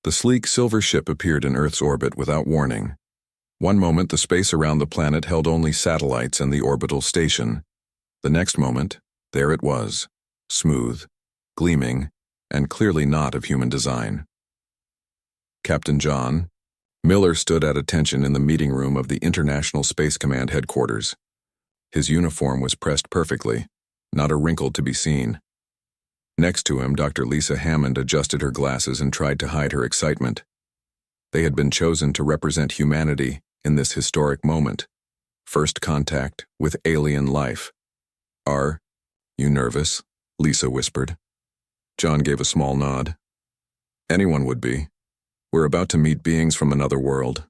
The sleek silver ship appeared in Earth's orbit without warning. One moment, the space around the planet held only satellites and the orbital station. The next moment, there it was, smooth, gleaming, and clearly not of human design. Captain John Miller stood at attention in the meeting room of the International Space Command headquarters. His uniform was pressed perfectly, not a wrinkle to be seen. Next to him, Dr. Lisa Hammond adjusted her glasses and tried to hide her excitement. They had been chosen to represent humanity in this historic moment. First contact with alien life. "Are you nervous?" Lisa whispered. John gave a small nod. "Anyone would be. We're about to meet beings from another world."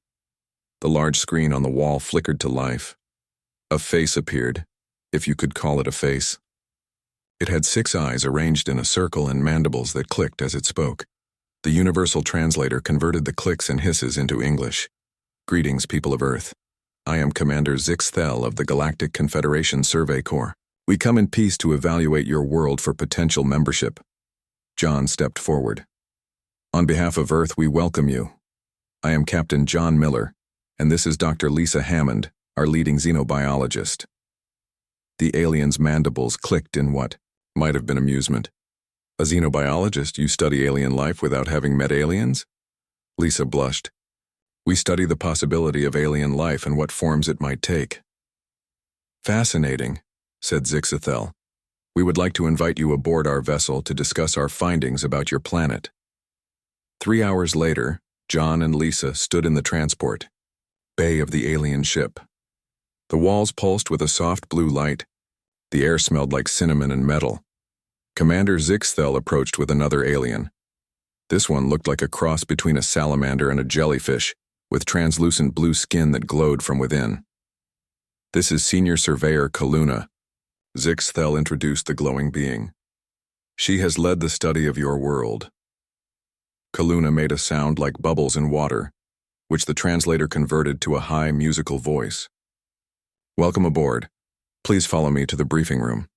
The large screen on the wall flickered to life. A face appeared, if you could call it a face. It had 6 eyes arranged in a circle and mandibles that clicked as it spoke. The universal translator converted the clicks and hisses into English. "Greetings, people of Earth. I am Commander Zixthel of the Galactic Confederation Survey Corps. We come in peace to evaluate your world for potential membership." John stepped forward. "On behalf of Earth, we welcome you. I am Captain John Miller, and this is Dr. Lisa Hammond, our leading xenobiologist." The alien's mandibles clicked in what might have been amusement. "A xenobiologist? You study alien life without having met aliens?" Lisa blushed. "We study the possibility of alien life and what forms it might take." "Fascinating," said Zixthel. "We would like to invite you aboard our vessel to discuss our findings about your planet." 3 hours later, John and Lisa stood in the transport bay of the alien ship. The walls pulsed with a soft blue light. The air smelled like cinnamon and metal. Commander Zixthel approached with another alien. This one looked like a cross between a salamander and a jellyfish, with translucent blue skin that glowed from within. "This is Senior Surveyor Kaluna," Zixthel introduced the glowing being. "She has led the study of your world." Kaluna made a sound like bubbles in water, which the translator converted to a high musical voice. "Welcome aboard. Please follow me to the briefing room."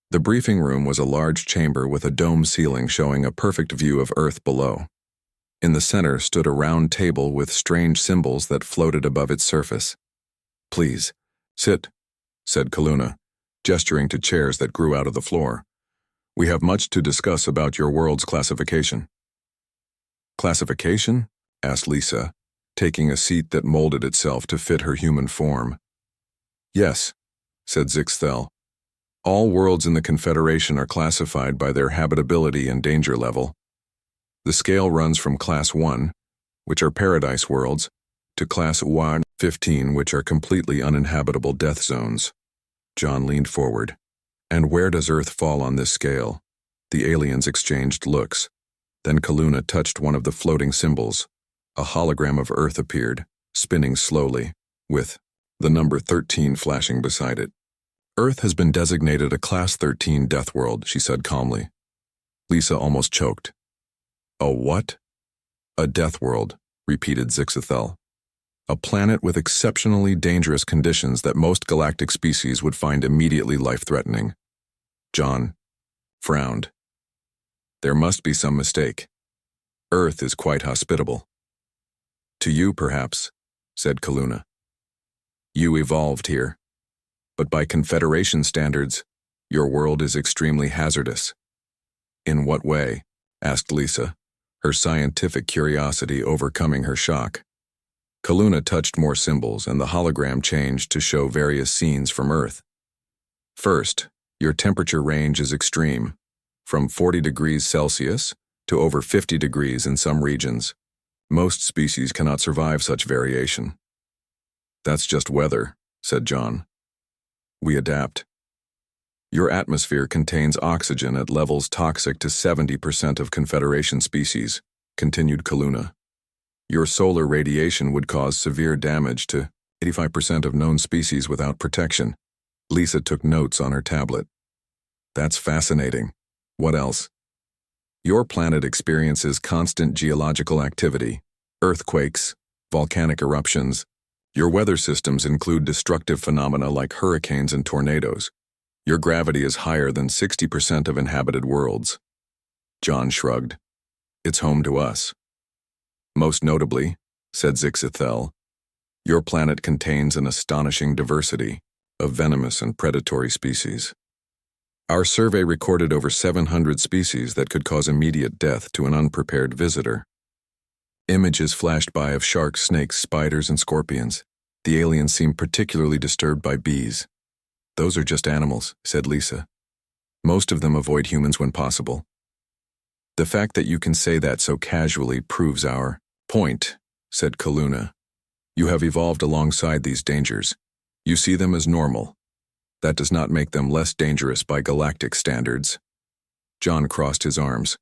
The briefing room was a large chamber with a dome ceiling showing a perfect view of Earth below. In the center stood a round table with strange symbols that floated above its surface. "Please, sit," said Kaluna, gesturing to chairs that grew out of the floor. "We have much to discuss about your world's classification." "Classification?" asked Lisa, taking a seat that molded itself to fit her human form. "Yes," said Zixthel. "All worlds in the Confederation are classified by their habitability and danger level. The scale runs from Class 1, which are paradise worlds, to Class 1-15, which are completely uninhabitable death zones." John leaned forward. "And where does Earth fall on this scale?" The aliens exchanged looks. Then Kaluna touched one of the floating symbols. A hologram of Earth appeared, spinning slowly, with the number 13 flashing beside it. "Earth has been designated a Class 13 death world," she said calmly. Lisa almost choked. "A what?" "A death world," repeated Zixthel. "A planet with exceptionally dangerous conditions that most galactic species would find immediately life-threatening." John frowned. "There must be some mistake. Earth is quite hospitable." "To you, perhaps," said Kaluna. "You evolved here. But by Confederation standards, your world is extremely hazardous." "In what way?" asked Lisa, her scientific curiosity overcoming her shock. Kaluna touched more symbols, and the hologram changed to show various scenes from Earth. "First, your temperature range is extreme, from 40 degrees Celsius to over 50 degrees in some regions. Most species cannot survive such variation." "That's just weather," said John. "We adapt. Your atmosphere contains oxygen at levels toxic to 70% of Confederation species," continued Kaluna. "Your solar radiation would cause severe damage to 85% of known species without protection." Lisa took notes on her tablet. "That's fascinating. What else?" "Your planet experiences constant geological activity, earthquakes, volcanic eruptions. Your weather systems include destructive phenomena like hurricanes and tornadoes. Your gravity is higher than 60% of inhabited worlds." John shrugged. "It's home to us. Most notably, said Zixithel, your planet contains an astonishing diversity of venomous and predatory species. Our survey recorded over 700 species that could cause immediate death to an unprepared visitor. Images flashed by of sharks, snakes, spiders, and scorpions. The aliens seemed particularly disturbed by bees. Those are just animals, said Lisa. Most of them avoid humans when possible. The fact that you can say that so casually proves our point, said Kaluna. You have evolved alongside these dangers. You see them as normal. That does not make them less dangerous by galactic standards. John crossed his arms.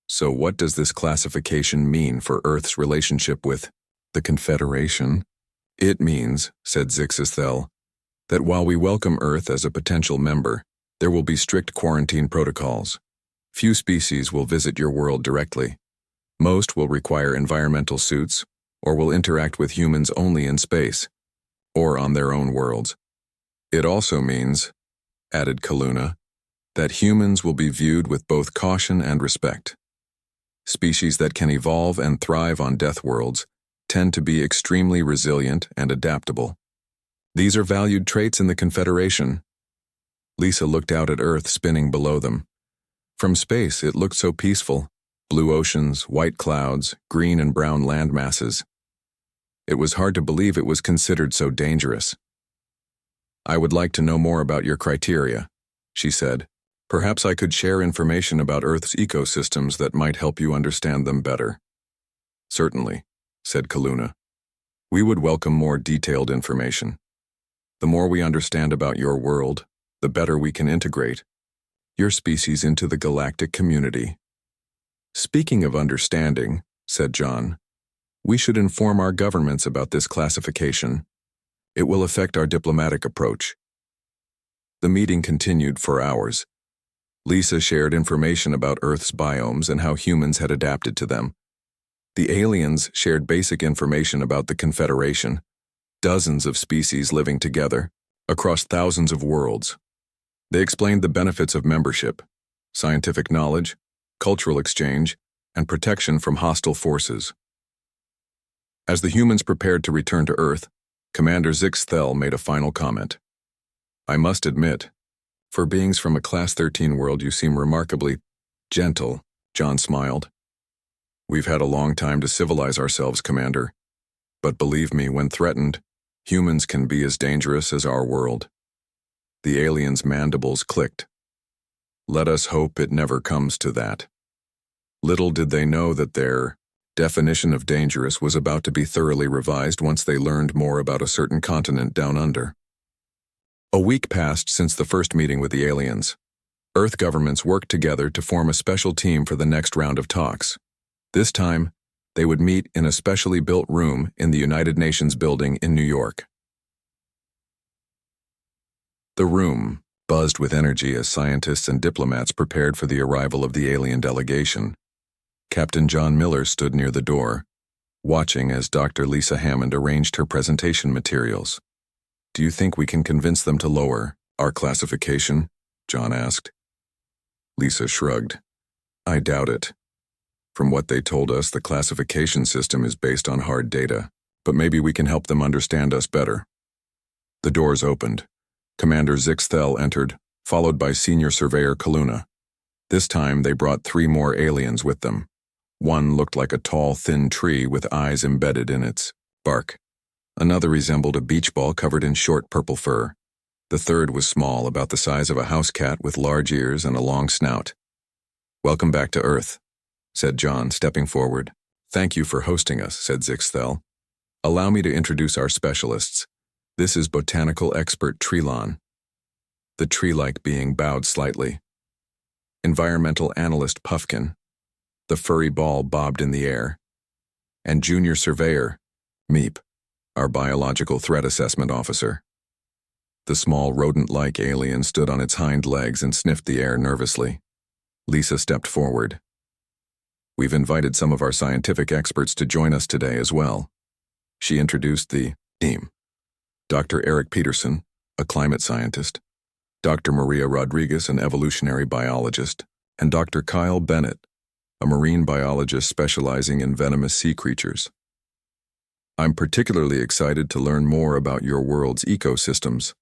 So what does this classification mean for Earth's relationship with the Confederation? It means, said Zixithel, that while we welcome Earth as a potential member, there will be strict quarantine protocols. Few species will visit your world directly. Most will require environmental suits, or will interact with humans only in space, or on their own worlds. It also means, added Kaluna, that humans will be viewed with both caution and respect. Species that can evolve and thrive on Deathworlds tend to be extremely resilient and adaptable. These are valued traits in the Confederation. Lisa looked out at Earth spinning below them. From space, it looked so peaceful. Blue oceans, white clouds, green and brown land masses. It was hard to believe it was considered so dangerous. I would like to know more about your criteria, she said. Perhaps I could share information about Earth's ecosystems that might help you understand them better. Certainly, said Kaluna. We would welcome more detailed information. The more we understand about your world, the better we can integrate your species into the galactic community. Speaking of understanding, said John, we should inform our governments about this classification. It will affect our diplomatic approach. The meeting continued for hours. Lisa shared information about Earth's biomes and how humans had adapted to them. The aliens shared basic information about the Confederation, dozens of species living together, across thousands of worlds. They explained the benefits of membership, scientific knowledge, cultural exchange, and protection from hostile forces. As the humans prepared to return to Earth, Commander Zixithel made a final comment. I must admit, for beings from a Class 13 world, you seem remarkably gentle, John smiled. We've had a long time to civilize ourselves, Commander. But believe me, when threatened, humans can be as dangerous as our world. The aliens' mandibles clicked. Let us hope it never comes to that. Little did they know that their definition of dangerous was about to be thoroughly revised once they learned more about a certain continent down under. A week passed since the first meeting with the aliens. Earth governments worked together to form a special team for the next round of talks. This time, they would meet in a specially built room in the United Nations building in New York. The room buzzed with energy as scientists and diplomats prepared for the arrival of the alien delegation. Captain John Miller stood near the door, watching as Dr. Lisa Hammond arranged her presentation materials. Do you think we can convince them to lower our classification? John asked. Lisa shrugged. I doubt it. From what they told us, the classification system is based on hard data, but maybe we can help them understand us better. The doors opened. Commander Zixithel entered, followed by Senior Surveyor Kaluna. This time they brought 3 more aliens with them. One looked like a tall, thin tree with eyes embedded in its bark. Another resembled a beach ball covered in short purple fur. The third was small, about the size of a house cat with large ears and a long snout. Welcome back to Earth, said John, stepping forward. Thank you for hosting us, said Zixithel. Allow me to introduce our specialists. This is botanical expert Trilon. The tree-like being bowed slightly. Environmental analyst Puffkin. The furry ball bobbed in the air. And junior surveyor, Meep, our biological threat assessment officer. The small rodent-like alien stood on its hind legs and sniffed the air nervously. Lisa stepped forward. We've invited some of our scientific experts to join us today as well. She introduced the team. Dr. Eric Peterson, a climate scientist, Dr. Maria Rodriguez, an evolutionary biologist, and Dr. Kyle Bennett, a marine biologist specializing in venomous sea creatures. I'm particularly excited to learn more about your world's ecosystems,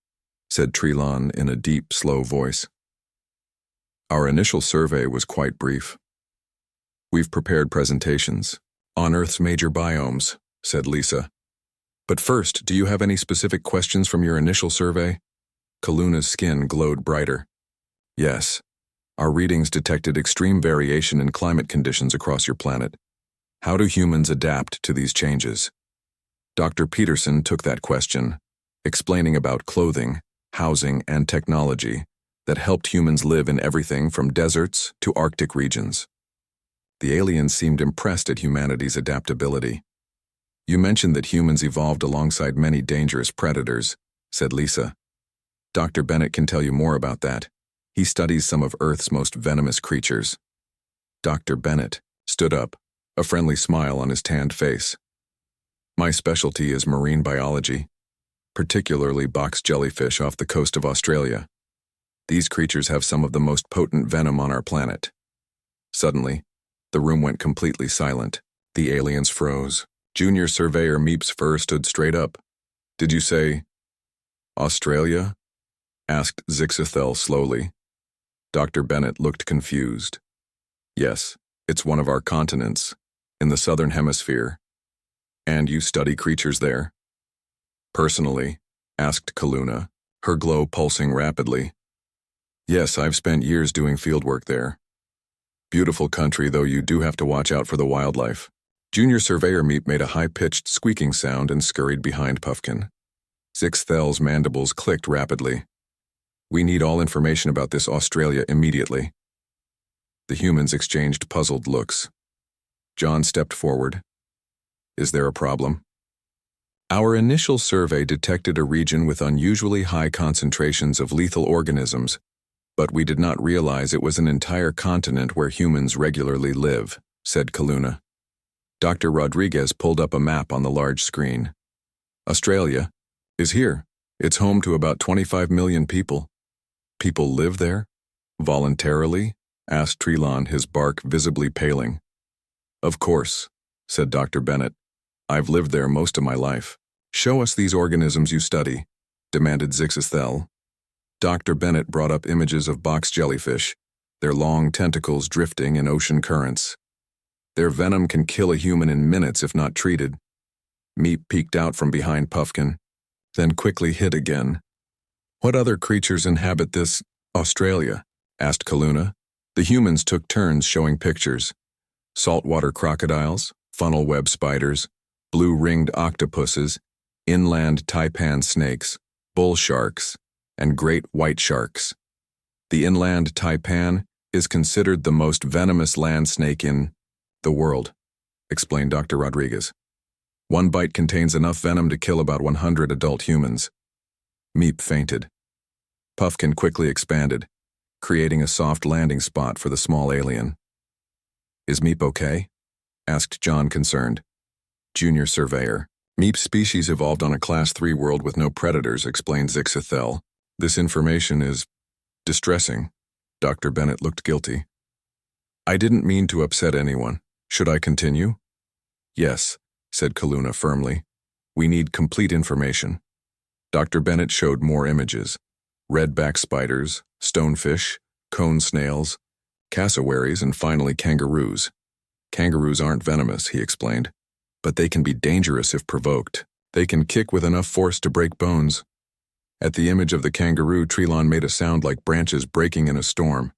said Trilon in a deep, slow voice. Our initial survey was quite brief. We've prepared presentations on Earth's major biomes, said Lisa. But first, do you have any specific questions from your initial survey? Kaluna's skin glowed brighter. Yes. Our readings detected extreme variation in climate conditions across your planet. How do humans adapt to these changes? Dr. Peterson took that question, explaining about clothing, housing, and technology that helped humans live in everything from deserts to Arctic regions. The aliens seemed impressed at humanity's adaptability. You mentioned that humans evolved alongside many dangerous predators, said Lisa. Dr. Bennett can tell you more about that. He studies some of Earth's most venomous creatures. Dr. Bennett stood up, a friendly smile on his tanned face. My specialty is marine biology, particularly box jellyfish off the coast of Australia. These creatures have some of the most potent venom on our planet. Suddenly, the room went completely silent. The aliens froze. Junior Surveyor Meep's fur stood straight up. Did you say Australia? Asked Zixithel slowly. Dr. Bennett looked confused. Yes, it's one of our continents, in the southern hemisphere. And you study creatures there? Personally? Asked Kaluna, her glow pulsing rapidly. Yes, I've spent years doing fieldwork there. Beautiful country, though you do have to watch out for the wildlife. Junior Surveyor Meep made a high-pitched squeaking sound and scurried behind Puffkin. Zixthel's mandibles clicked rapidly. We need all information about this Australia immediately. The humans exchanged puzzled looks. John stepped forward. Is there a problem? Our initial survey detected a region with unusually high concentrations of lethal organisms, but we did not realize it was an entire continent where humans regularly live, said Kaluna. Dr. Rodriguez pulled up a map on the large screen. Australia is here. It's home to about 25 million people. People live there? Voluntarily? Asked Trilon, his bark visibly paling. Of course, said Dr. Bennett. I've lived there most of my life. Show us these organisms you study, demanded Zixithel. Dr. Bennett brought up images of box jellyfish, their long tentacles drifting in ocean currents. Their venom can kill a human in minutes if not treated. Meep peeked out from behind Puffkin, then quickly hid again. What other creatures inhabit this Australia? Asked Kaluna. The humans took turns showing pictures. Saltwater crocodiles, funnel web spiders, blue-ringed octopuses, inland taipan snakes, bull sharks, and great white sharks. The inland taipan is considered the most venomous land snake in the world, explained Dr. Rodriguez. One bite contains enough venom to kill about 100 adult humans. Meep fainted. Puffkin quickly expanded, creating a soft landing spot for the small alien. Is Meep okay? Asked John, concerned. Junior Surveyor. Meep's species evolved on a Class 3 world with no predators, explained Zixithel. This information is distressing. Dr. Bennett looked guilty. I didn't mean to upset anyone. Should I continue? Yes, said Kaluna firmly. We need complete information. Dr. Bennett showed more images. Redback spiders, stonefish, cone snails, cassowaries, and finally kangaroos. Kangaroos aren't venomous, he explained, but they can be dangerous if provoked. They can kick with enough force to break bones. At the image of the kangaroo, Trilon made a sound like branches breaking in a storm.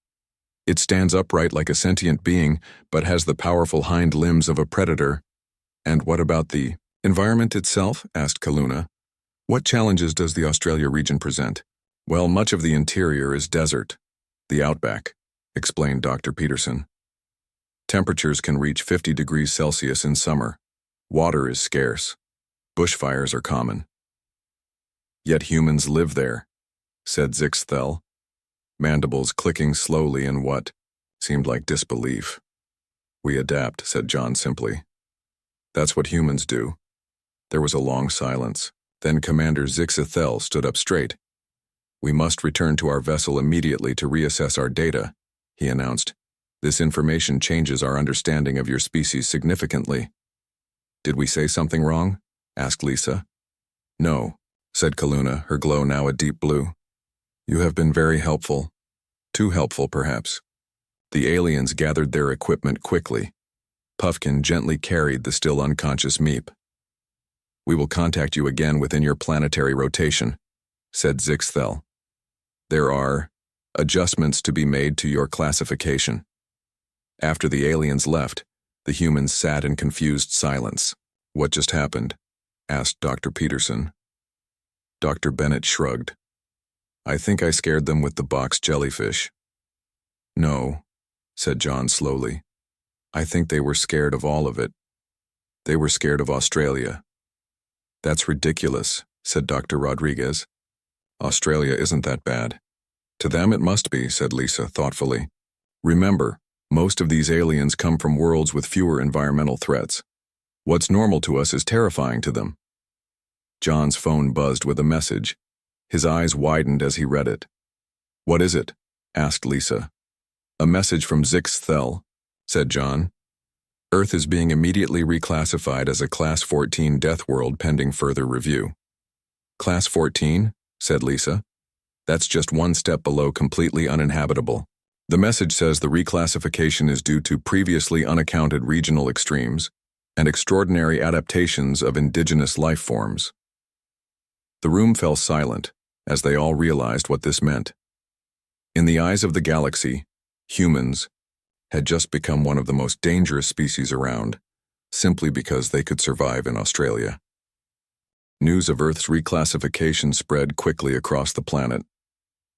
It stands upright like a sentient being, but has the powerful hind limbs of a predator. And what about the environment itself? Asked Kaluna. What challenges does the Australia region present? Well, much of the interior is desert. The outback, explained Dr. Peterson. Temperatures can reach 50 degrees Celsius in summer. Water is scarce. Bushfires are common. Yet humans live there, said Zixthel, mandibles clicking slowly in what seemed like disbelief. We adapt, said John simply. That's what humans do. There was a long silence. Then Commander Zixithel stood up straight. We must return to our vessel immediately to reassess our data, he announced. This information changes our understanding of your species significantly. Did we say something wrong? Asked Lisa. No, said Kaluna, her glow now a deep blue. You have been very helpful. Too helpful, perhaps. The aliens gathered their equipment quickly. Puffkin gently carried the still unconscious Meep. We will contact you again within your planetary rotation, said Zixthel. There are adjustments to be made to your classification. After the aliens left, the humans sat in confused silence. What just happened? Asked Dr. Peterson. Dr. Bennett shrugged. I think I scared them with the box jellyfish. No, said John slowly. I think they were scared of all of it. They were scared of Australia. That's ridiculous, said Dr. Rodriguez. Australia isn't that bad. To them it must be, said Lisa thoughtfully. Remember, most of these aliens come from worlds with fewer environmental threats. What's normal to us is terrifying to them. John's phone buzzed with a message. His eyes widened as he read it. What is it? Asked Lisa. A message from Zixthel, said John. Earth is being immediately reclassified as a Class 14 Deathworld pending further review. Class 14? Said Lisa. That's just one step below completely uninhabitable. The message says the reclassification is due to previously unaccounted regional extremes and extraordinary adaptations of indigenous life forms. The room fell silent as they all realized what this meant. In the eyes of the galaxy, humans had just become one of the most dangerous species around, simply because they could survive in Australia. News of Earth's reclassification spread quickly across the planet.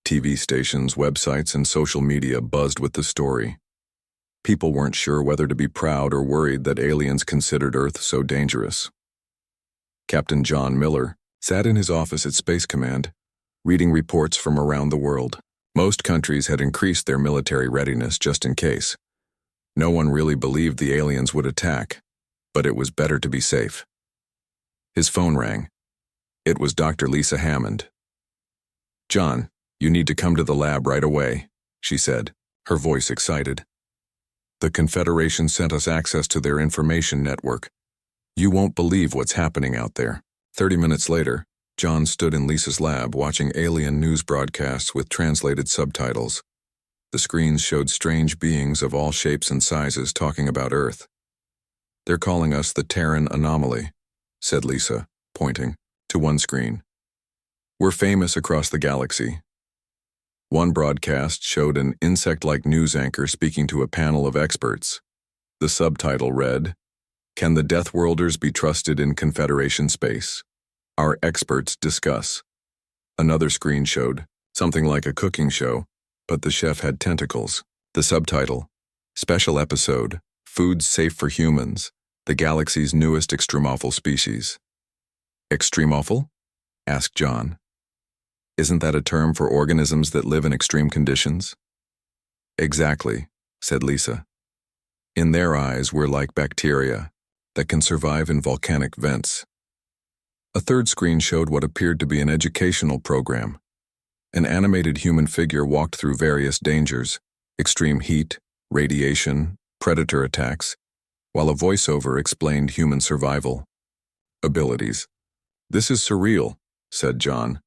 TV stations, websites, and social media buzzed with the story. People weren't sure whether to be proud or worried that aliens considered Earth so dangerous. Captain John Miller sat in his office at Space Command, reading reports from around the world. Most countries had increased their military readiness just in case. No one really believed the aliens would attack, but it was better to be safe. His phone rang. It was Dr. Lisa Hammond. John, you need to come to the lab right away, she said, her voice excited. The Confederation sent us access to their information network. You won't believe what's happening out there. 30 minutes later, John stood in Lisa's lab watching alien news broadcasts with translated subtitles. The screens showed strange beings of all shapes and sizes talking about Earth. They're calling us the Terran anomaly, said Lisa, pointing to one screen. We're famous across the galaxy. One broadcast showed an insect-like news anchor speaking to a panel of experts. The subtitle read, Can the Deathworlders be trusted in Confederation space? Our experts discuss. Another screen showed something like a cooking show, but the chef had tentacles. The subtitle, Special Episode, Foods Safe for Humans, the galaxy's newest extremophile species. Extremophile? Asked John. Isn't that a term for organisms that live in extreme conditions? Exactly, said Lisa. In their eyes, we're like bacteria that can survive in volcanic vents. A third screen showed what appeared to be an educational program. An animated human figure walked through various dangers, extreme heat, radiation, predator attacks, while a voiceover explained human survival abilities. This is surreal, said John.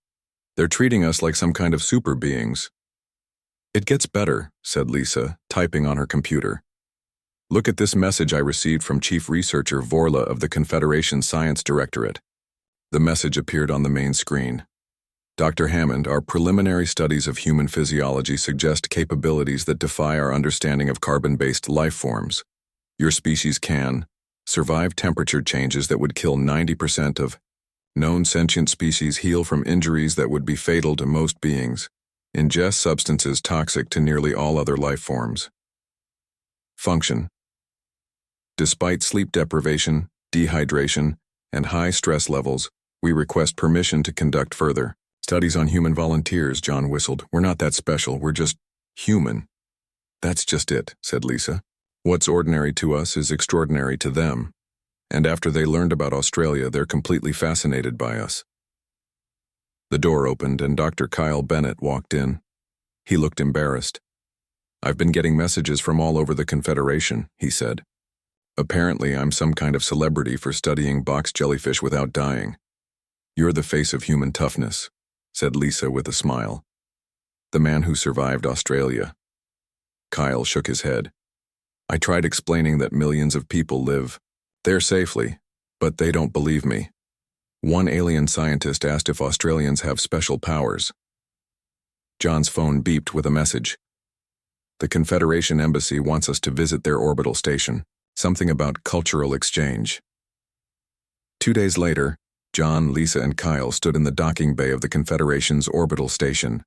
They're treating us like some kind of super beings. It gets better, said Lisa, typing on her computer. Look at this message I received from Chief Researcher Vorla of the Confederation Science Directorate. The message appeared on the main screen. Dr. Hammond, our preliminary studies of human physiology suggest capabilities that defy our understanding of carbon-based life forms. Your species can survive temperature changes that would kill 90% of known sentient species, heal from injuries that would be fatal to most beings, ingest substances toxic to nearly all other life forms. Function. Despite sleep deprivation, dehydration, and high stress levels, we request permission to conduct further studies on human volunteers, John whistled. We're not that special, we're just human. That's just it, said Lisa. What's ordinary to us is extraordinary to them. And after they learned about Australia, they're completely fascinated by us. The door opened and Dr. Kyle Bennett walked in. He looked embarrassed. I've been getting messages from all over the Confederation, he said. Apparently, I'm some kind of celebrity for studying box jellyfish without dying. You're the face of human toughness, said Lisa with a smile. The man who survived Australia. Kyle shook his head. I tried explaining that millions of people live there safely, but they don't believe me. One alien scientist asked if Australians have special powers. John's phone beeped with a message. The Confederation Embassy wants us to visit their orbital station. Something about cultural exchange. 2 days later, John, Lisa, and Kyle stood in the docking bay of the Confederation's orbital station.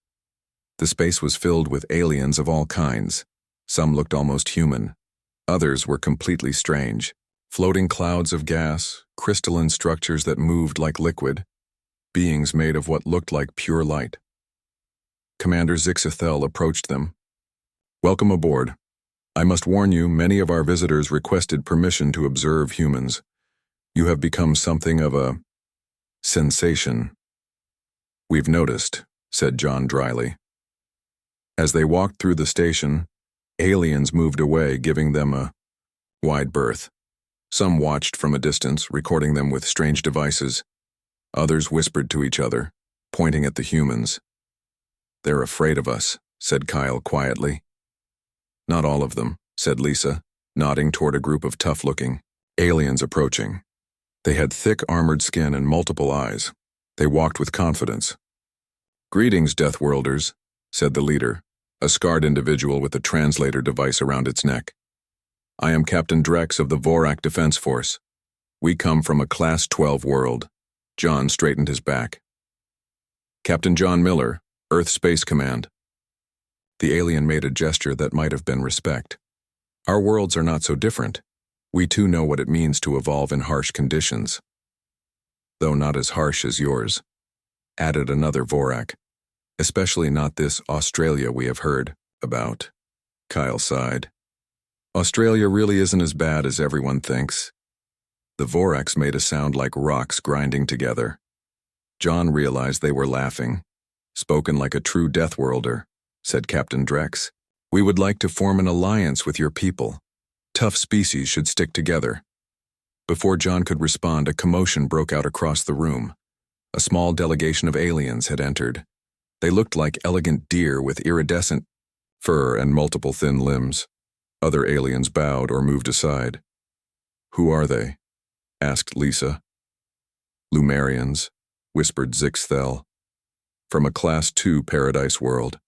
The space was filled with aliens of all kinds. Some looked almost human. Others were completely strange. Floating clouds of gas, crystalline structures that moved like liquid, beings made of what looked like pure light. Commander Zixithel approached them. Welcome aboard. I must warn you, many of our visitors requested permission to observe humans. You have become something of a sensation. We've noticed, said John dryly. As they walked through the station, aliens moved away, giving them a wide berth. Some watched from a distance, recording them with strange devices. Others whispered to each other, pointing at the humans. They're afraid of us, said Kyle quietly. Not all of them, said Lisa, nodding toward a group of tough-looking aliens approaching. They had thick armored skin and multiple eyes. They walked with confidence. Greetings, Deathworlders, said the leader, a scarred individual with a translator device around its neck. I am Captain Drex of the Vorak Defense Force. We come from a Class 12 world. John straightened his back. Captain John Miller, Earth Space Command. The alien made a gesture that might have been respect. Our worlds are not so different. We too know what it means to evolve in harsh conditions. Though not as harsh as yours, added another Vorak. Especially not this Australia we have heard about. Kyle sighed. Australia really isn't as bad as everyone thinks. The Voraks made a sound like rocks grinding together. John realized they were laughing. Spoken like a true Deathworlder, said Captain Drex. We would like to form an alliance with your people. Tough species should stick together. Before John could respond, a commotion broke out across the room. A small delegation of aliens had entered. They looked like elegant deer with iridescent fur and multiple thin limbs. Other aliens bowed or moved aside. Who are they? Asked Lisa. Lumerians, whispered Zixthel. From a Class 2 paradise world.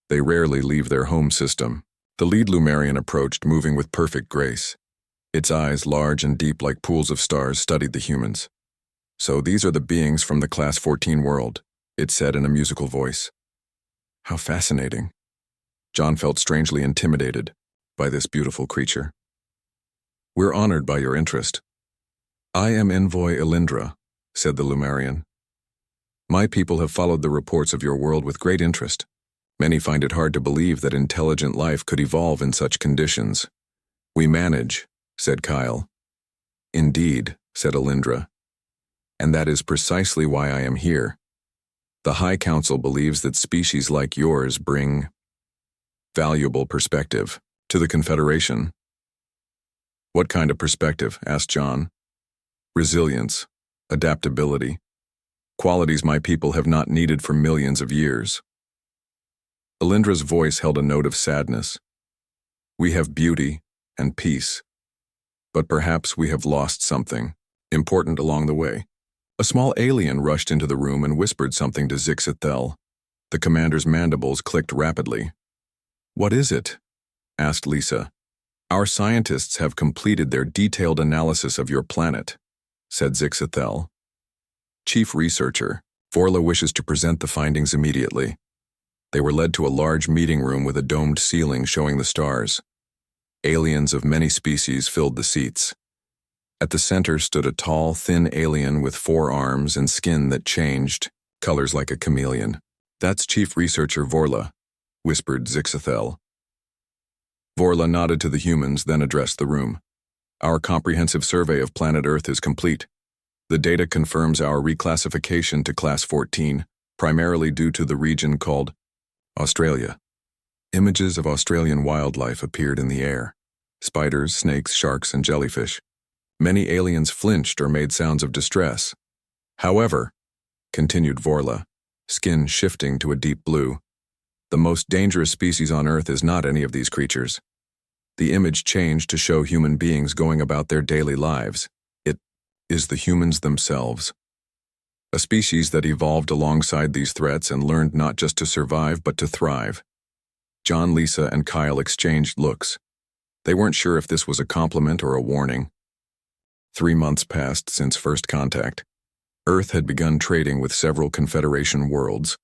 They rarely leave their home system. The lead Lumerian approached, moving with perfect grace. Its eyes, large and deep like pools of stars, studied the humans. So these are the beings from the Class 14 world, it said in a musical voice. How fascinating. John felt strangely intimidated by this beautiful creature. We're honored by your interest. I am Envoy Elindra, said the Lumerian. My people have followed the reports of your world with great interest. Many find it hard to believe that intelligent life could evolve in such conditions. We manage, said Kyle. Indeed, said Elindra. And that is precisely why I am here. The High Council believes that species like yours bring valuable perspective to the Confederation. What kind of perspective? Asked John. Resilience, adaptability, qualities my people have not needed for millions of years. Elindra's voice held a note of sadness. We have beauty and peace, but perhaps we have lost something important along the way. A small alien rushed into the room and whispered something to Zixithel. The commander's mandibles clicked rapidly. What is it? Asked Lisa. Our scientists have completed their detailed analysis of your planet, said Zixithel. Chief Researcher, Vorla wishes to present the findings immediately. They were led to a large meeting room with a domed ceiling showing the stars. Aliens of many species filled the seats. At the center stood a tall, thin alien with 4 arms and skin that changed, colors like a chameleon. That's Chief Researcher Vorla, whispered Zixithel. Vorla nodded to the humans, then addressed the room. Our comprehensive survey of planet Earth is complete. The data confirms our reclassification to Class 14, primarily due to the region called Australia. Images of Australian wildlife appeared in the air. Spiders, snakes, sharks, and jellyfish. Many aliens flinched or made sounds of distress. However, continued Vorla, skin shifting to a deep blue, the most dangerous species on Earth is not any of these creatures. The image changed to show human beings going about their daily lives. It is the humans themselves. A species that evolved alongside these threats and learned not just to survive but to thrive. John, Lisa, and Kyle exchanged looks. They weren't sure if this was a compliment or a warning. 3 months passed since first contact. Earth had begun trading with several Confederation worlds.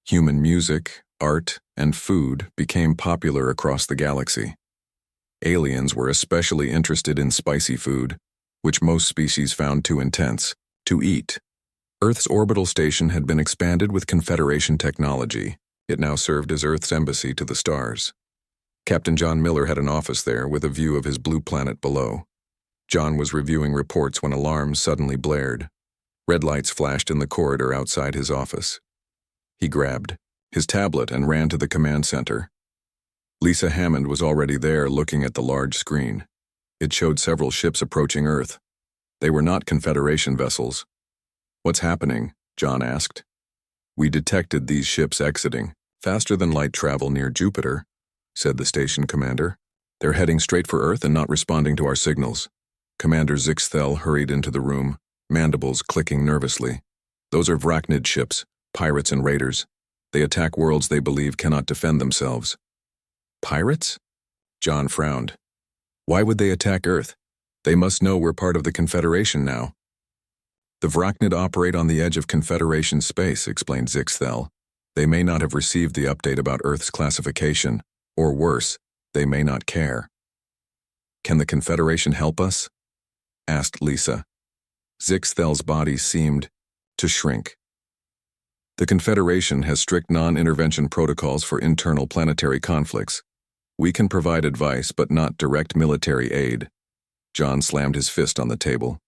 Human music, art, and food became popular across the galaxy. Aliens were especially interested in spicy food, which most species found too intense to eat. Earth's orbital station had been expanded with Confederation technology. It now served as Earth's embassy to the stars. Captain John Miller had an office there with a view of his blue planet below. John was reviewing reports when alarms suddenly blared. Red lights flashed in the corridor outside his office. He grabbed his tablet and ran to the command center. Lisa Hammond was already there looking at the large screen. It showed several ships approaching Earth. They were not Confederation vessels. "What's happening?" John asked. "We detected these ships exiting. Faster than light travel near Jupiter," said the station commander. "They're heading straight for Earth and not responding to our signals." Commander Zixthel hurried into the room, mandibles clicking nervously. "Those are Vrachnid ships, pirates and raiders. They attack worlds they believe cannot defend themselves." "Pirates?" John frowned. "Why would they attack Earth? They must know we're part of the Confederation now." "The Vrachnid operate on the edge of Confederation space," explained Zixthel. "They may not have received the update about Earth's classification, or worse, they may not care." "Can the Confederation help us?" asked Lisa. Zixthel's body seemed to shrink. "The Confederation has strict non-intervention protocols for internal planetary conflicts. We can provide advice but not direct military aid." John slammed his fist on the table.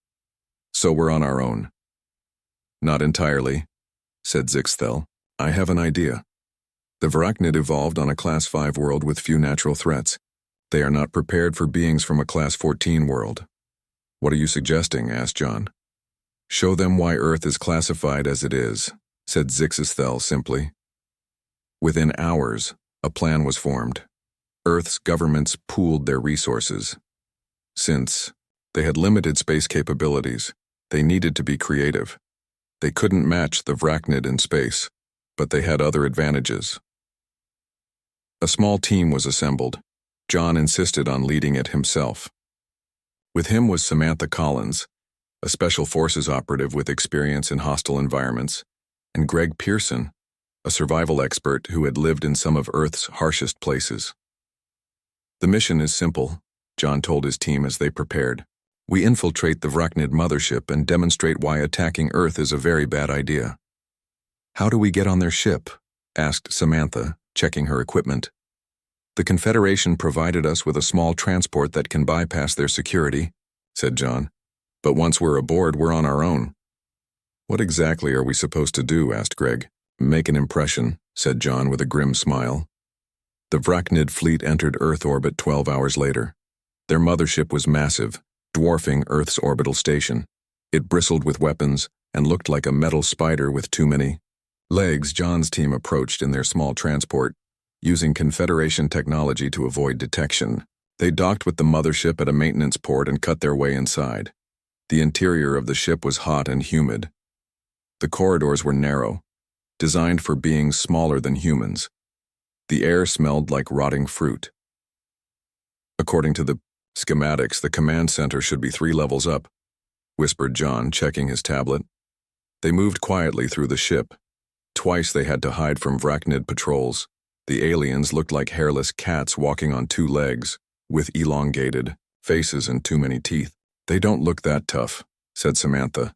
"So we're on our own." "Not entirely," said Zixthel. "I have an idea. The Vrachnid evolved on a Class 5 world with few natural threats. They are not prepared for beings from a Class 14 world." "What are you suggesting?" asked John. "Show them why Earth is classified as it is," said Zixthel simply. Within hours, a plan was formed. Earth's governments pooled their resources. Since they had limited space capabilities, they needed to be creative. They couldn't match the Vrachnid in space, but they had other advantages. A small team was assembled. John insisted on leading it himself. With him was Samantha Collins, a Special Forces operative with experience in hostile environments, and Greg Pearson, a survival expert who had lived in some of Earth's harshest places. "The mission is simple," John told his team as they prepared. "We infiltrate the Vrachnid mothership and demonstrate why attacking Earth is a very bad idea." "How do we get on their ship?" asked Samantha, checking her equipment. "The Confederation provided us with a small transport that can bypass their security," said John. "But once we're aboard, we're on our own." "What exactly are we supposed to do?" asked Greg. "Make an impression," said John with a grim smile. The Vrachnid fleet entered Earth orbit 12 hours later. Their mothership was massive, dwarfing Earth's orbital station. It bristled with weapons and looked like a metal spider with too many legs. John's team approached in their small transport, using Confederation technology to avoid detection. They docked with the mothership at a maintenance port and cut their way inside. The interior of the ship was hot and humid. The corridors were narrow, designed for beings smaller than humans. The air smelled like rotting fruit. "According to the schematics, the command center should be 3 levels up," whispered John, checking his tablet. They moved quietly through the ship. Twice they had to hide from Vrachnid patrols. The aliens looked like hairless cats walking on 2 legs, with elongated faces and too many teeth. "They don't look that tough," said Samantha.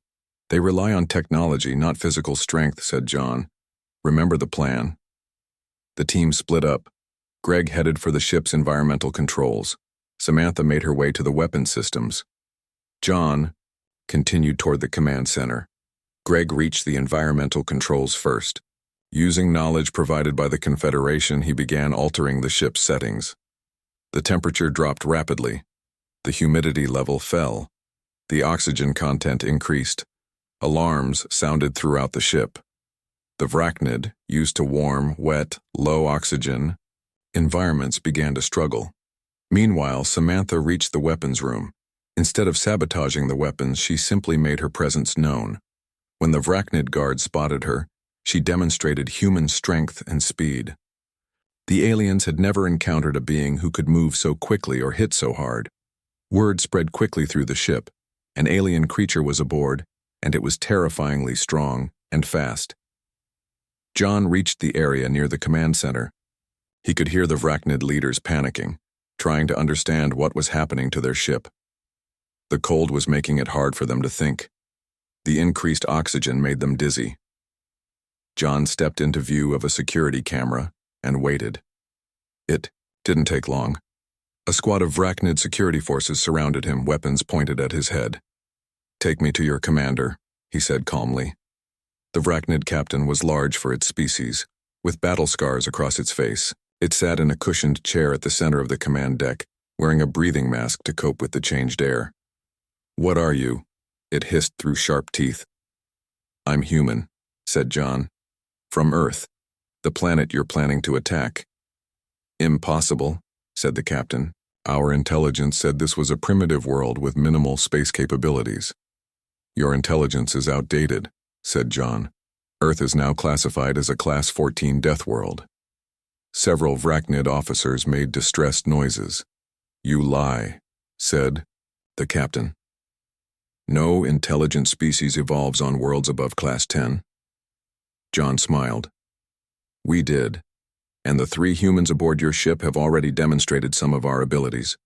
"They rely on technology, not physical strength," said John. "Remember the plan." The team split up. Greg headed for the ship's environmental controls. Samantha made her way to the weapon systems. John continued toward the command center. Greg reached the environmental controls first. Using knowledge provided by the Confederation, he began altering the ship's settings. The temperature dropped rapidly. The humidity level fell. The oxygen content increased. Alarms sounded throughout the ship. The Vracnid, used to warm, wet, low oxygen environments, began to struggle. Meanwhile, Samantha reached the weapons room. Instead of sabotaging the weapons, she simply made her presence known. When the Vracnid guard spotted her, she demonstrated human strength and speed. The aliens had never encountered a being who could move so quickly or hit so hard. Word spread quickly through the ship. An alien creature was aboard, and it was terrifyingly strong and fast. John reached the area near the command center. He could hear the Vracnid leaders panicking, trying to understand what was happening to their ship. The cold was making it hard for them to think. The increased oxygen made them dizzy. John stepped into view of a security camera and waited. It didn't take long. A squad of Vracnid security forces surrounded him, weapons pointed at his head. "Take me to your commander," he said calmly. The Vracnid captain was large for its species, with battle scars across its face. It sat in a cushioned chair at the center of the command deck, wearing a breathing mask to cope with the changed air. "What are you?" it hissed through sharp teeth. "I'm human," said John. "From Earth, the planet you're planning to attack." "Impossible," said the captain. "Our intelligence said this was a primitive world with minimal space capabilities." "Your intelligence is outdated," said John. "Earth is now classified as a Class 14 death world." Several Vracnid officers made distressed noises. "You lie," said the captain. "No intelligent species evolves on worlds above Class 10. John smiled. "We did, and the 3 humans aboard your ship have already demonstrated some of our abilities.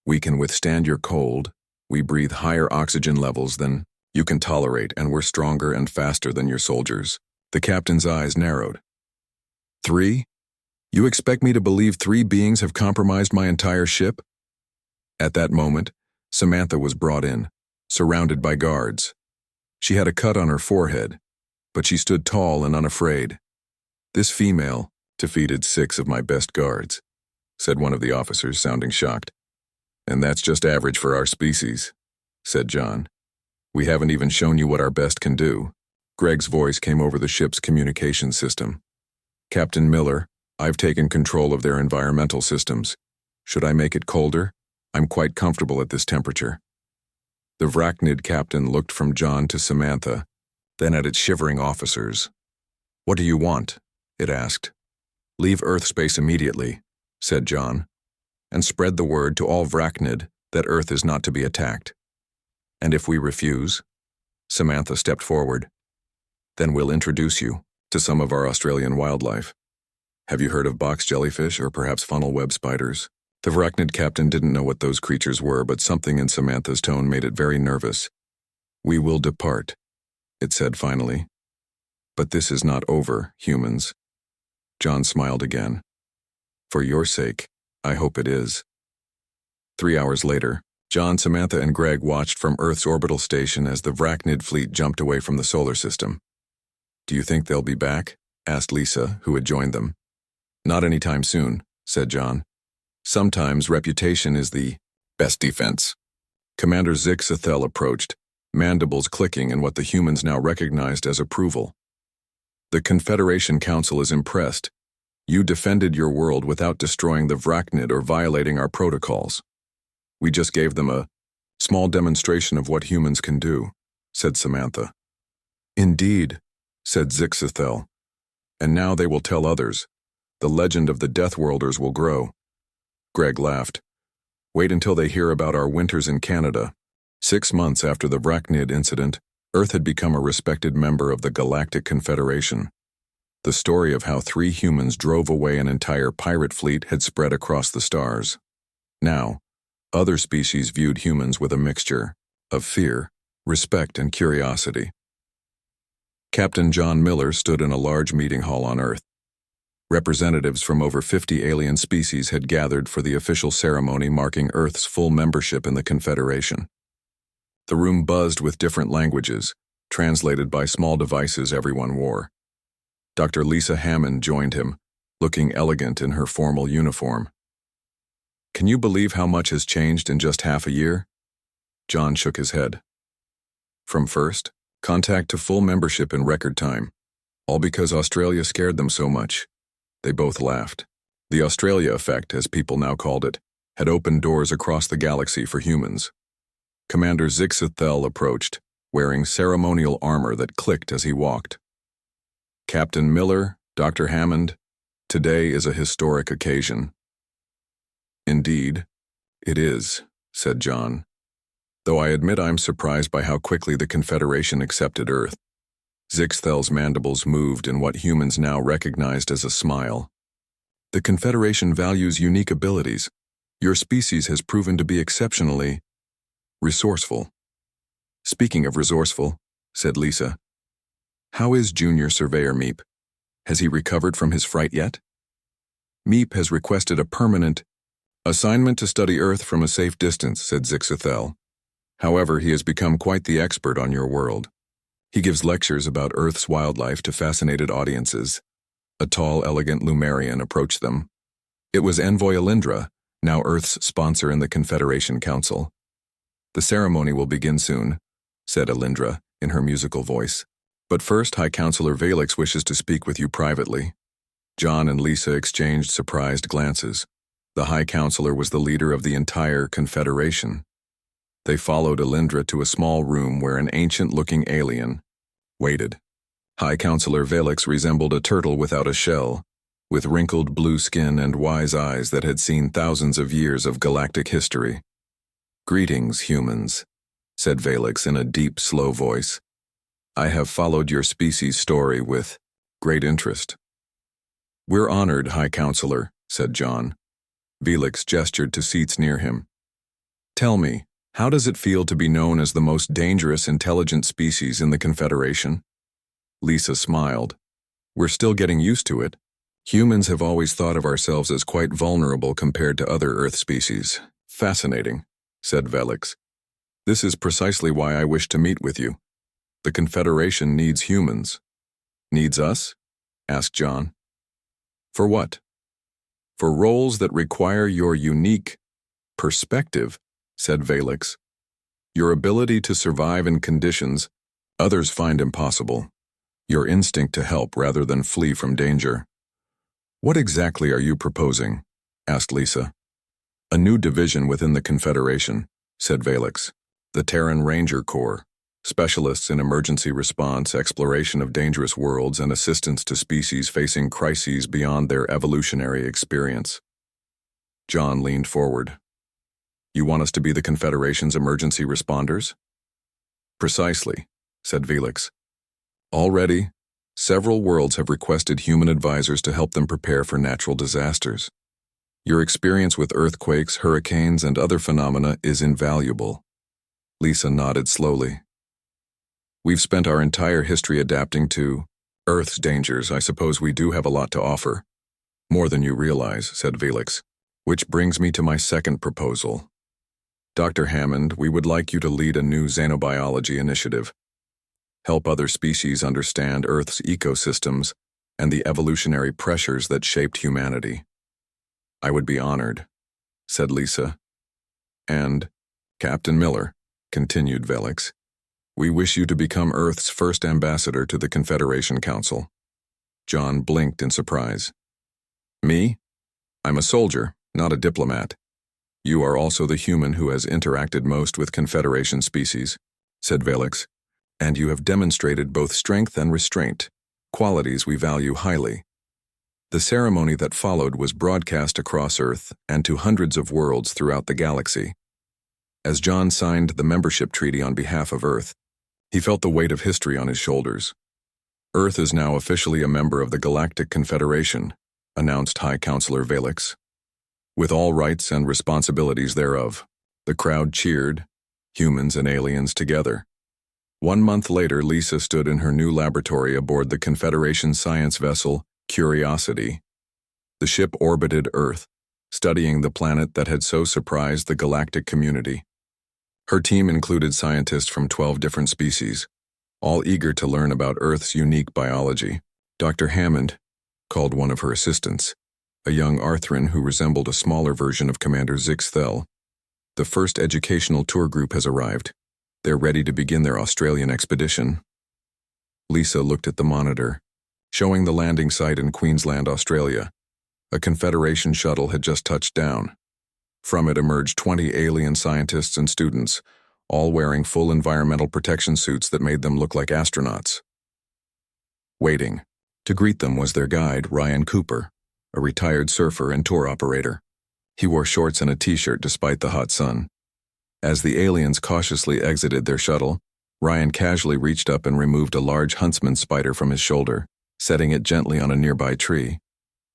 We can withstand your cold, we breathe higher oxygen levels than you can tolerate, and we're stronger and faster than your soldiers." The captain's eyes narrowed. "3? You expect me to believe 3 beings have compromised my entire ship?" At that moment, Samantha was brought in, surrounded by guards. She had a cut on her forehead, but she stood tall and unafraid. "This female defeated 6 of my best guards," said one of the officers, sounding shocked. "And that's just average for our species," said John. "We haven't even shown you what our best can do." Greg's voice came over the ship's communication system. "Captain Miller, I've taken control of their environmental systems. Should I make it colder? I'm quite comfortable at this temperature." The Vracnid captain looked from John to Samantha, then at its shivering officers. "What do you want?" it asked. "Leave Earth space immediately," said John, "and spread the word to all Vracnid that Earth is not to be attacked." "And if we refuse?" Samantha stepped forward. "Then we'll introduce you to some of our Australian wildlife. Have you heard of box jellyfish or perhaps funnel web spiders?" The Vracnid captain didn't know what those creatures were, but something in Samantha's tone made it very nervous. "We will depart," it said finally. "But this is not over, humans." John smiled again. "For your sake, I hope it is." 3 hours later, John, Samantha, and Greg watched from Earth's orbital station as the Vracnid fleet jumped away from the solar system. "Do you think they'll be back?" asked Lisa, who had joined them. "Not anytime soon," said John. "Sometimes reputation is the best defense." Commander Zixathel approached, mandibles clicking in what the humans now recognized as approval. "The Confederation Council is impressed. You defended your world without destroying the Vracnid or violating our protocols. We just gave them a small demonstration of what humans can do," said Samantha. "Indeed," said Zixathel. "And now they will tell others. The legend of the Deathworlders will grow." Greg laughed. "Wait until they hear about our winters in Canada." 6 months after the Vracnid incident, Earth had become a respected member of the Galactic Confederation. The story of how 3 humans drove away an entire pirate fleet had spread across the stars. Now, other species viewed humans with a mixture of fear, respect, and curiosity. Captain John Miller stood in a large meeting hall on Earth. Representatives from over 50 alien species had gathered for the official ceremony marking Earth's full membership in the Confederation. The room buzzed with different languages, translated by small devices everyone wore. Dr. Lisa Hammond joined him, looking elegant in her formal uniform. Can you believe how much has changed in just half a year? John shook his head. From first contact to full membership in record time, all because Australia scared them so much. They both laughed. The Australia effect, as people now called it, had opened doors across the galaxy for humans. Commander Zixithel approached, wearing ceremonial armor that clicked as he walked. Captain Miller, Dr. Hammond, today is a historic occasion. Indeed, it is, said John, though I admit I'm surprised by how quickly the Confederation accepted Earth. Zixthel's mandibles moved in what humans now recognized as a smile. The Confederation values unique abilities. Your species has proven to be exceptionally resourceful. Speaking of resourceful, said Lisa, how is Junior Surveyor Meep? Has he recovered from his fright yet? Meep has requested a permanent assignment to study Earth from a safe distance, said Zixithel. However, he has become quite the expert on your world. He gives lectures about Earth's wildlife to fascinated audiences. A tall, elegant Lumerian approached them. It was Envoy Alindra, now Earth's sponsor in the Confederation Council. The ceremony will begin soon, said Alindra in her musical voice. But first, High Counselor Valix wishes to speak with you privately. John and Lisa exchanged surprised glances. The High Counselor was the leader of the entire Confederation. They followed Alindra to a small room where an ancient-looking alien waited. High Counselor Valix resembled a turtle without a shell, with wrinkled blue skin and wise eyes that had seen thousands of years of galactic history. Greetings, humans, said Valix in a deep, slow voice. I have followed your species' story with great interest. We're honored, High Counselor, said John. Valix gestured to seats near him. Tell me, how does it feel to be known as the most dangerous intelligent species in the Confederation? Lisa smiled. We're still getting used to it. Humans have always thought of ourselves as quite vulnerable compared to other Earth species. Fascinating, said Valix. This is precisely why I wish to meet with you. The Confederation needs humans. Needs us? Asked John. For what? For roles that require your unique perspective, said Valix. Your ability to survive in conditions others find impossible. Your instinct to help rather than flee from danger. What exactly are you proposing? Asked Lisa. A new division within the Confederation, said Valix. The Terran Ranger Corps. Specialists in emergency response, exploration of dangerous worlds, and assistance to species facing crises beyond their evolutionary experience. John leaned forward. You want us to be the Confederation's emergency responders? Precisely, said Valix. Already, several worlds have requested human advisors to help them prepare for natural disasters. Your experience with earthquakes, hurricanes, and other phenomena is invaluable. Lisa nodded slowly. We've spent our entire history adapting to Earth's dangers. I suppose we do have a lot to offer. More than you realize, said Valix. Which brings me to my second proposal. Dr. Hammond, we would like you to lead a new xenobiology initiative. Help other species understand Earth's ecosystems and the evolutionary pressures that shaped humanity. I would be honored, said Lisa. And, Captain Miller, continued Valix, we wish you to become Earth's first ambassador to the Confederation Council. John blinked in surprise. Me? I'm a soldier, not a diplomat. You are also the human who has interacted most with Confederation species, said Valix, and you have demonstrated both strength and restraint, qualities we value highly. The ceremony that followed was broadcast across Earth and to hundreds of worlds throughout the galaxy. As John signed the membership treaty on behalf of Earth, he felt the weight of history on his shoulders. Earth is now officially a member of the Galactic Confederation, announced High Counselor Valix. With all rights and responsibilities thereof, the crowd cheered, humans and aliens together. 1 month later, Lisa stood in her new laboratory aboard the Confederation science vessel Curiosity. The ship orbited Earth, studying the planet that had so surprised the galactic community. Her team included scientists from 12 different species, all eager to learn about Earth's unique biology. Dr. Hammond called one of her assistants, a young Arthurian who resembled a smaller version of Commander Zixthel. The first educational tour group has arrived. They're ready to begin their Australian expedition. Lisa looked at the monitor, showing the landing site in Queensland, Australia. A Confederation shuttle had just touched down. From it emerged 20 alien scientists and students, all wearing full environmental protection suits that made them look like astronauts. Waiting to greet them was their guide, Ryan Cooper, a retired surfer and tour operator. He wore shorts and a t-shirt despite the hot sun. As the aliens cautiously exited their shuttle, Ryan casually reached up and removed a large huntsman spider from his shoulder, setting it gently on a nearby tree.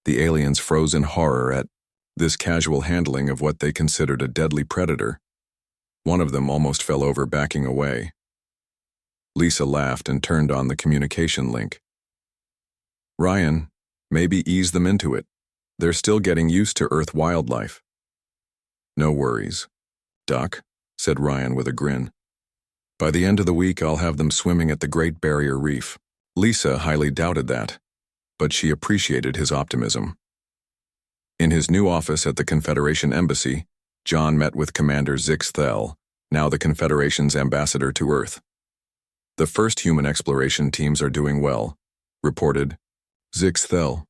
The aliens froze in horror at this casual handling of what they considered a deadly predator. One of them almost fell over, backing away. Lisa laughed and turned on the communication link. Ryan, maybe ease them into it. They're still getting used to Earth wildlife. No worries, Doc, said Ryan with a grin. By the end of the week, I'll have them swimming at the Great Barrier Reef. Lisa highly doubted that, but she appreciated his optimism. In his new office at the Confederation Embassy, John met with Commander Zixthel, now the Confederation's ambassador to Earth. The first human exploration teams are doing well, reported Zixthel.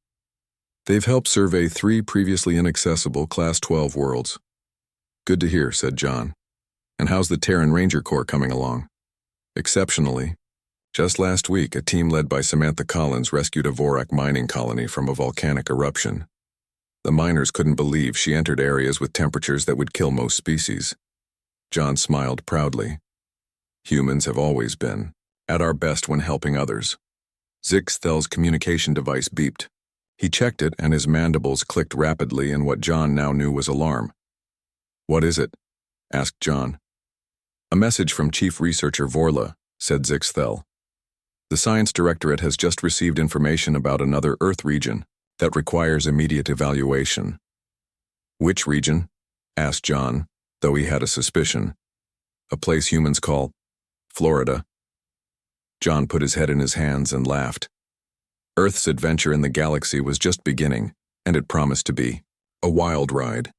They've helped survey 3 previously inaccessible Class 12 worlds. Good to hear, said John. And how's the Terran Ranger Corps coming along? Exceptionally. Just last week, a team led by Samantha Collins rescued a Vorak mining colony from a volcanic eruption. The miners couldn't believe she entered areas with temperatures that would kill most species. John smiled proudly. Humans have always been at our best when helping others. Zixthel's communication device beeped. He checked it, and his mandibles clicked rapidly in what John now knew was alarm. What is it? Asked John. A message from Chief Researcher Vorla, said Zixthel. The Science Directorate has just received information about another Earth region that requires immediate evaluation. Which region? Asked John, though he had a suspicion. A place humans call Florida. John put his head in his hands and laughed. Earth's adventure in the galaxy was just beginning, and it promised to be a wild ride.